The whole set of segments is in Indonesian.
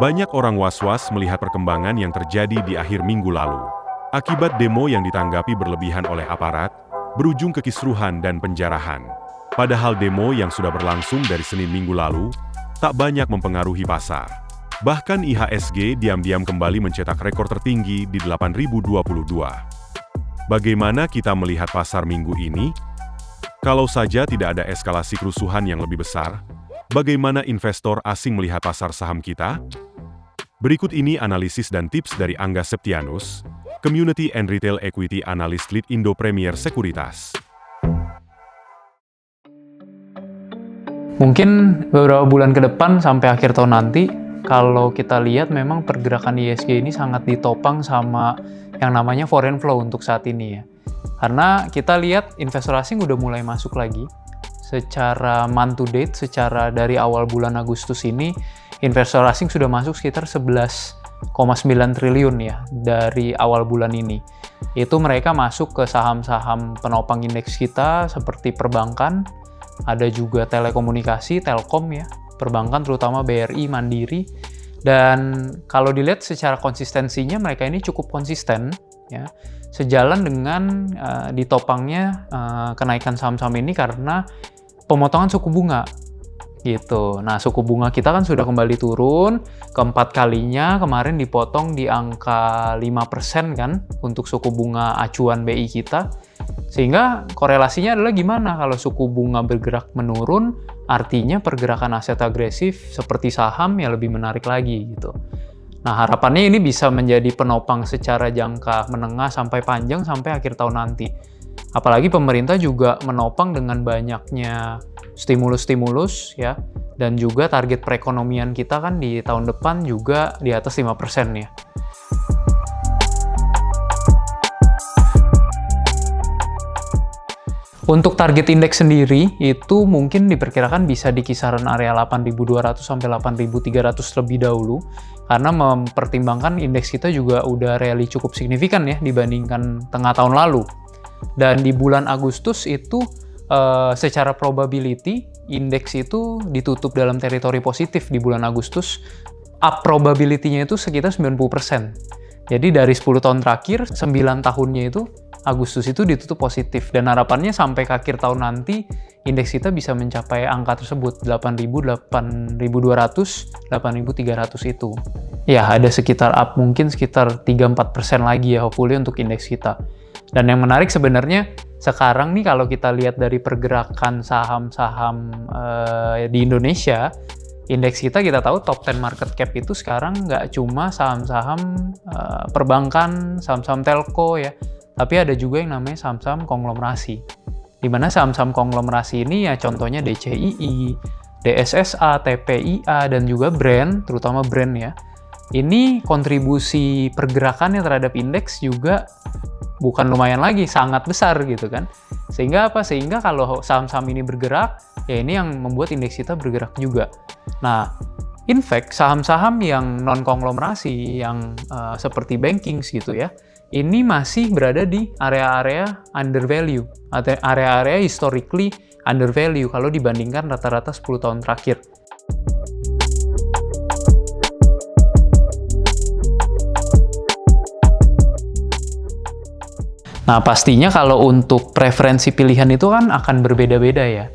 Banyak orang was-was melihat perkembangan yang terjadi di akhir minggu lalu. Akibat demo yang ditanggapi berlebihan oleh aparat, berujung kekisruhan dan penjarahan. Padahal demo yang sudah berlangsung dari Senin minggu lalu, tak banyak mempengaruhi pasar. Bahkan IHSG diam-diam kembali mencetak rekor tertinggi di 8.022. Bagaimana kita melihat pasar minggu ini? Kalau saja tidak ada eskalasi kerusuhan yang lebih besar, bagaimana investor asing melihat pasar saham kita? Berikut ini analisis dan tips dari Angga Septianus, Community and Retail Equity Analyst Lead Indo Premier Sekuritas. Mungkin beberapa bulan ke depan sampai akhir tahun nanti, kalau kita lihat memang pergerakan IHSG ini sangat ditopang sama yang namanya foreign flow untuk saat ini ya. Karena kita lihat investor asing udah mulai masuk lagi. Secara month to date, secara dari awal bulan Agustus ini, investor asing sudah masuk sekitar 11,9 triliun ya dari awal bulan ini. Itu mereka masuk ke saham-saham penopang indeks kita seperti perbankan, ada juga telekomunikasi, telkom ya, perbankan terutama BRI, Mandiri. Dan kalau dilihat secara konsistensinya mereka ini cukup konsisten ya. Sejalan dengan ditopangnya kenaikan saham-saham ini karena pemotongan suku bunga gitu. Nah, suku bunga kita kan sudah kembali turun, keempat kalinya kemarin dipotong di angka 5% kan untuk suku bunga acuan BI kita. Sehingga korelasinya adalah gimana kalau suku bunga bergerak menurun, artinya pergerakan aset agresif seperti saham ya lebih menarik lagi gitu. Nah, harapannya ini bisa menjadi penopang secara jangka menengah sampai panjang sampai akhir tahun nanti. Apalagi pemerintah juga menopang dengan banyaknya stimulus-stimulus ya, dan juga target perekonomian kita kan di tahun depan juga di atas 5% ya. Untuk target indeks sendiri itu mungkin diperkirakan bisa di kisaran area 8.200 sampai 8.300 terlebih dahulu karena mempertimbangkan indeks kita juga udah rally cukup signifikan ya dibandingkan tengah tahun lalu. Dan di bulan Agustus itu secara probability indeks itu ditutup dalam teritori positif di bulan Agustus. Up probability-nya itu sekitar 90%. Jadi dari 10 tahun terakhir, 9 tahunnya itu Agustus itu ditutup positif. Dan harapannya sampai ke akhir tahun nanti indeks kita bisa mencapai angka tersebut 8.000, 8.200, 8.300 itu. Ya, ada sekitar up mungkin sekitar 3-4% lagi ya hopefully untuk indeks kita. Dan yang menarik sebenarnya sekarang nih kalau kita lihat dari pergerakan saham-saham di Indonesia, indeks kita tahu top 10 market cap itu sekarang nggak cuma saham-saham perbankan, saham-saham telco ya, tapi ada juga yang namanya saham-saham konglomerasi. Di mana saham-saham konglomerasi ini ya contohnya DCII, DSSA, TPIA, dan juga brand, terutama brand ya. Ini kontribusi pergerakannya terhadap indeks juga bukan lumayan lagi, sangat besar gitu kan. Sehingga apa? Sehingga kalau saham-saham ini bergerak, ya ini yang membuat indeks kita bergerak juga. Nah, in fact, saham-saham yang non-konglomerasi, yang seperti banking gitu ya, ini masih berada di area-area undervalue, area-area historically undervalue kalau dibandingkan rata-rata 10 tahun terakhir. Nah, pastinya kalau untuk preferensi pilihan itu kan akan berbeda-beda ya.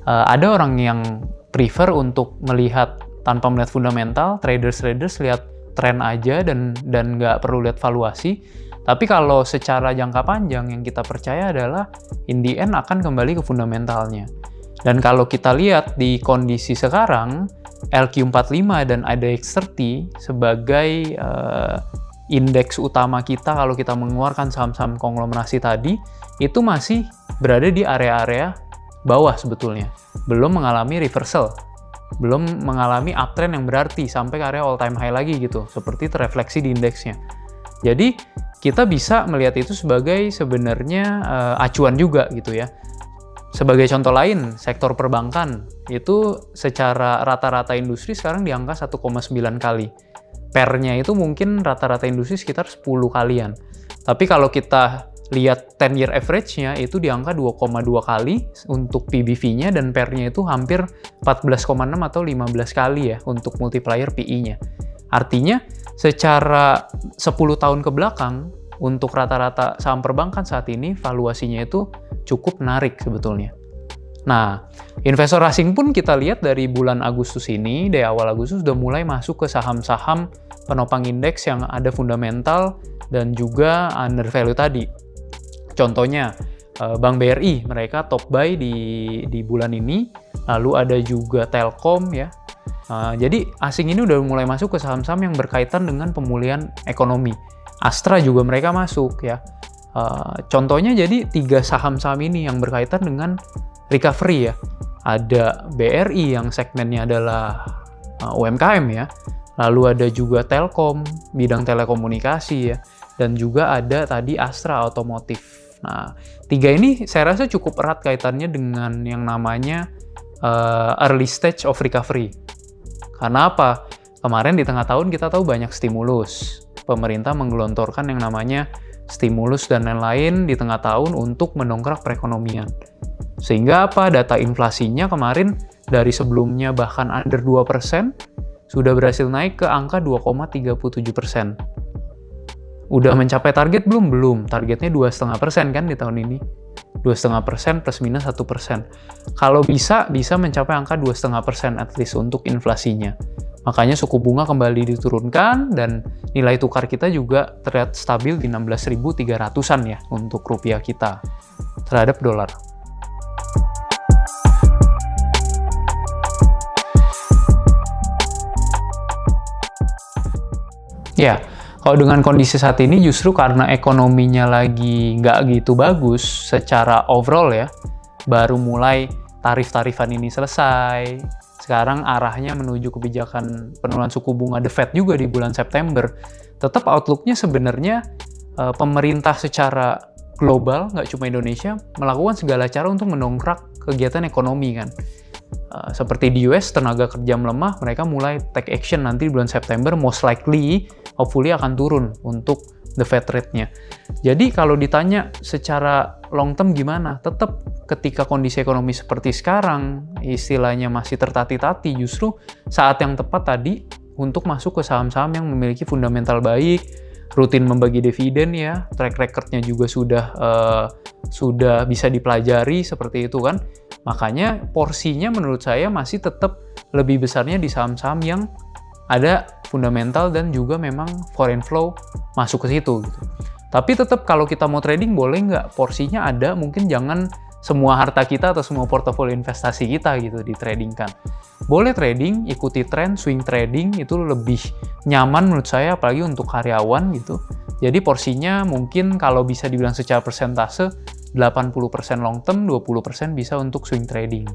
Ada orang yang prefer untuk melihat tanpa melihat fundamental, traders lihat tren aja dan nggak perlu lihat valuasi. Tapi kalau secara jangka panjang yang kita percaya adalah in the end akan kembali ke fundamentalnya. Dan kalau kita lihat di kondisi sekarang, LQ45 dan ADX30 sebagai indeks utama kita kalau kita mengeluarkan saham-saham konglomerasi tadi, itu masih berada di area-area bawah sebetulnya. Belum mengalami reversal, belum mengalami uptrend yang berarti sampai ke area all time high lagi gitu, seperti terefleksi di indeksnya. Jadi kita bisa melihat itu sebagai sebenarnya acuan juga gitu ya. Sebagai contoh lain, sektor perbankan itu secara rata-rata industri sekarang di angka 1,9 kali. Pernya itu mungkin rata-rata industri sekitar 10 kalian. Tapi kalau kita lihat 10-year average-nya itu di angka 2,2 kali untuk PBV-nya dan pernya itu hampir 14,6 atau 15 kali ya untuk multiplier PE-nya. Artinya secara 10 tahun ke belakang untuk rata-rata saham perbankan saat ini valuasinya itu cukup menarik sebetulnya. Nah, investor asing pun kita lihat dari bulan Agustus ini, dari awal Agustus sudah mulai masuk ke saham-saham penopang indeks yang ada fundamental dan juga under value tadi. Contohnya, Bank BRI, mereka top buy di bulan ini, lalu ada juga Telkom ya. Jadi asing ini udah mulai masuk ke saham-saham yang berkaitan dengan pemulihan ekonomi. Astra juga mereka masuk ya. Contohnya jadi 3 saham-saham ini yang berkaitan dengan recovery ya. Ada BRI yang segmennya adalah UMKM ya. Lalu ada juga Telkom, bidang telekomunikasi ya. Dan juga ada tadi Astra otomotif. Nah, 3 ini saya rasa cukup erat kaitannya dengan yang namanya early stage of recovery. Karena apa? Kemarin di tengah tahun kita tahu banyak stimulus. Pemerintah menggelontorkan yang namanya stimulus dan lain-lain di tengah tahun untuk mendongkrak perekonomian. Sehingga apa? Data inflasinya kemarin dari sebelumnya bahkan under 2%, sudah berhasil naik ke angka 2,37%. Udah mencapai target belum? Belum. Targetnya 2,5% kan di tahun ini. 2,5% plus minus 1%. Kalau bisa mencapai angka 2,5% at least untuk inflasinya. Makanya suku bunga kembali diturunkan dan nilai tukar kita juga terlihat stabil di 16.300-an ya untuk rupiah kita terhadap dolar. Ya, kalau dengan kondisi saat ini justru karena ekonominya lagi nggak gitu bagus secara overall ya, baru mulai tarif-tarifan ini selesai. Sekarang arahnya menuju kebijakan penurunan suku bunga The Fed juga di bulan September. Tetap outlook-nya sebenarnya pemerintah secara global, nggak cuma Indonesia, melakukan segala cara untuk mendongkrak kegiatan ekonomi kan. Seperti di US, tenaga kerja melemah, mereka mulai take action nanti di bulan September, most likely, hopefully akan turun untuk the Fed rate-nya. Jadi kalau ditanya secara long term gimana, tetap ketika kondisi ekonomi seperti sekarang, istilahnya masih tertati-tati, justru saat yang tepat tadi untuk masuk ke saham-saham yang memiliki fundamental baik, rutin membagi dividen ya, track record-nya juga sudah bisa dipelajari seperti itu kan. Makanya porsinya menurut saya masih tetap lebih besarnya di saham-saham yang ada fundamental dan juga memang foreign flow masuk ke situ gitu. Tapi tetap kalau kita mau trading boleh nggak porsinya ada, mungkin jangan semua harta kita atau semua portofolio investasi kita gitu ditradingkan. Boleh trading, ikuti tren, swing trading itu lebih nyaman menurut saya apalagi untuk karyawan gitu. Jadi porsinya mungkin kalau bisa dibilang secara persentase 80% long term, 20% bisa untuk swing trading.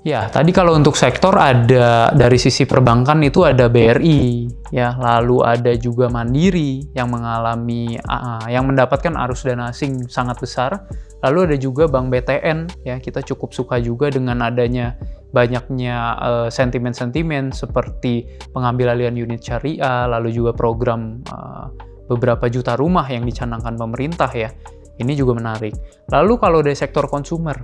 Ya, tadi kalau untuk sektor ada dari sisi perbankan itu ada BRI, ya, lalu ada juga Mandiri yang mengalami yang mendapatkan arus dana asing sangat besar. Lalu ada juga Bank BTN, ya, kita cukup suka juga dengan adanya banyaknya sentimen-sentimen seperti pengambil alihan unit syariah, lalu juga program beberapa juta rumah yang dicanangkan pemerintah ya. Ini juga menarik. Lalu kalau dari sektor konsumer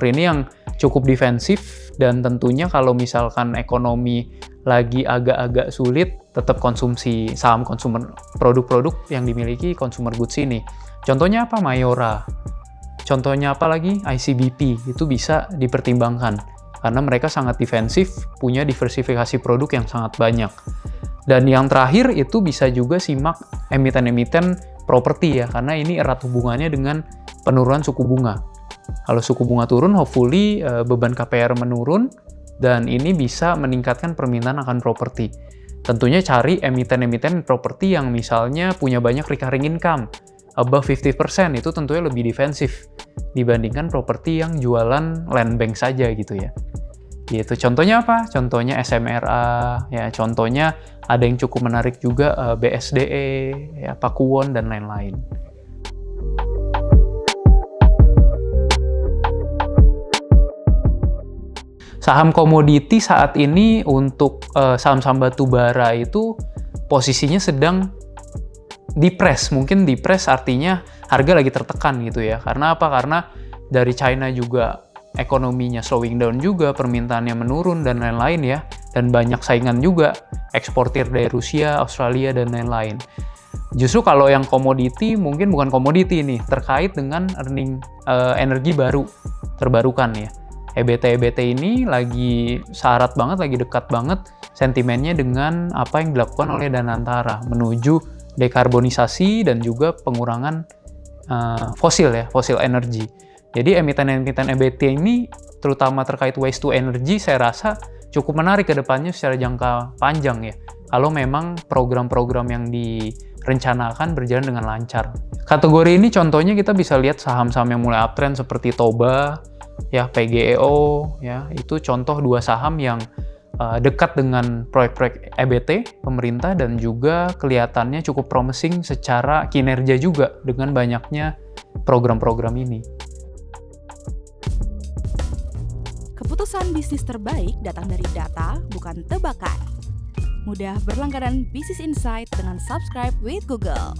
ini yang cukup defensif dan tentunya kalau misalkan ekonomi lagi agak-agak sulit, tetap konsumsi saham konsumer, produk-produk yang dimiliki consumer goods ini. Contohnya apa? Mayora. Contohnya apa lagi? ICBP. Itu bisa dipertimbangkan karena mereka sangat defensif, punya diversifikasi produk yang sangat banyak. Dan yang terakhir itu bisa juga simak emiten-emiten properti ya, karena ini erat hubungannya dengan penurunan suku bunga. Kalau suku bunga turun, hopefully beban KPR menurun, dan ini bisa meningkatkan permintaan akan properti. Tentunya cari emiten-emiten properti yang misalnya punya banyak recurring income, above 50%, itu tentunya lebih defensif dibandingkan properti yang jualan land bank saja gitu ya. Gitu. Contohnya apa? Contohnya SMRA, ya, contohnya ada yang cukup menarik juga BSDE, ya, Pakuwon dan lain-lain. Saham komoditi saat ini untuk saham-saham batubara itu posisinya sedang depress. Mungkin depress artinya harga lagi tertekan gitu ya. Karena apa? Karena dari China juga ekonominya slowing down juga, permintaannya menurun dan lain-lain ya, dan banyak saingan juga, eksportir dari Rusia, Australia, dan lain-lain. Justru kalau yang komoditi mungkin bukan komoditi nih, terkait dengan energi baru terbarukan ya. EBT ini lagi syarat banget, lagi dekat banget sentimennya dengan apa yang dilakukan oleh Danantara menuju dekarbonisasi dan juga pengurangan fosil energi. Jadi emiten-emiten EBT ini terutama terkait waste to energy saya rasa cukup menarik ke depannya secara jangka panjang ya. Kalau memang program-program yang direncanakan berjalan dengan lancar. Kategori ini contohnya kita bisa lihat saham-saham yang mulai uptrend seperti Toba, ya PGEO, ya itu contoh 2 saham yang dekat dengan proyek-proyek EBT pemerintah dan juga kelihatannya cukup promising secara kinerja juga dengan banyaknya program-program ini. Keputusan bisnis terbaik datang dari data, bukan tebakan. Mudah berlangganan Business Insight dengan subscribe with Google.